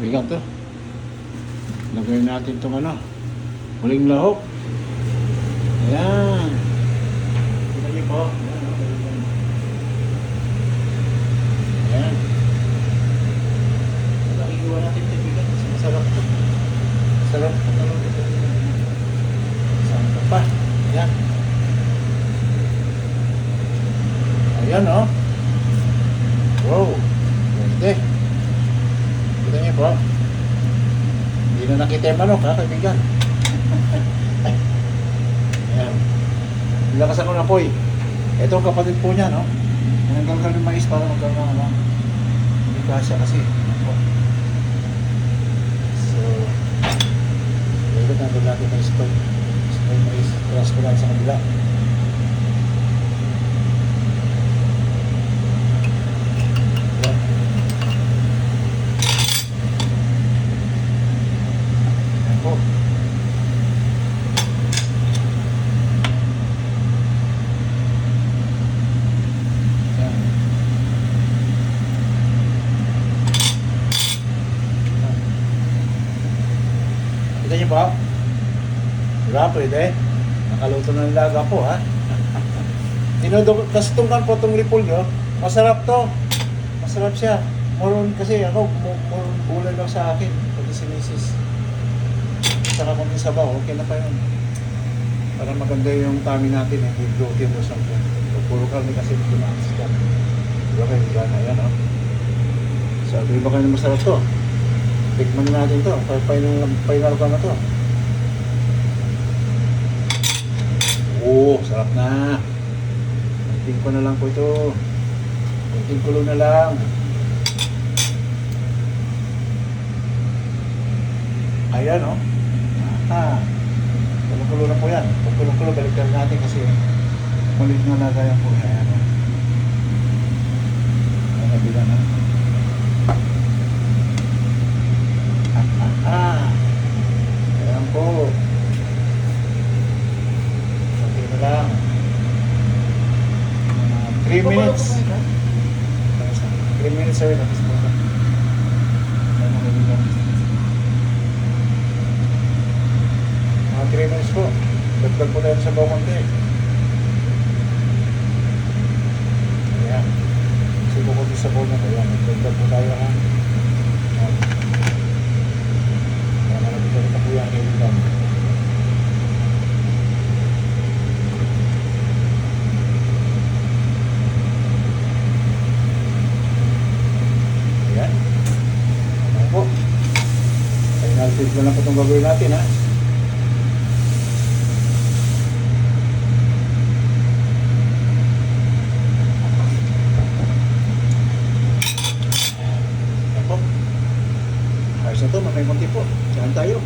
Bigat to. Lagay natin itong ano, huling lahok. Ayan. Kita niyo po. Ayan. Iiwa natin ito bigat. Masarap ito. Masarap. Saan ka pa? Ayan. Ayan o. Wow. Pwede. Kita niyo po. Hindi na nakita yung manok ha, kaibigan. Ayan. Nilakas ako ng apoy. Ito ang kapatid po niya, no? Nananggal yung mais para magkaroon ng ano. Hindi kasya kasi. So, ilagay natin ng spoil. Spoil mais. Trans ko lang sa kabila. Kita niyo po? Diba? Pwede. Nakaluto ng laga po, ha? Kasi itong po, itong ripol nyo, masarap to. Masarap siya. Moron kasi ako, moron gulay lang sa akin. Pati si Mrs. Saka kung sabaw, okay na pa yun. Para maganda yung tummy natin, hindi bloated o something. Puro kami kasi tumakas ka. Diba kayo, diba na yan, oh. So, diba kayo na masarap to? Tikman natin to. Final ko na to. Oo, sarap na. Kunting ko na lang po ito. Kunting kulo na lang. Ayan, oh. Kulo-kulo na po yan. Pag kulo-kulo, balikan natin kasi malit na nagayan po. Ayan, oh. Ayan, nabilan na. Ayan po. Okay na lang. 3 minutes. 3 minutes sir. Tapos po. Ayan ang mabilang. 3 minutes po. Dagdag po tayo sa bawang konti. Ayan. Sipo ko sa bawang natin. Ayan. Dagdag po tayo ha. Ito po yung kaibigan. Ayan. Ayan po. Final tip na lang po itong gagawin natin ha. Ayan po. Ayos na ito, mamay konti po. Saan tayo?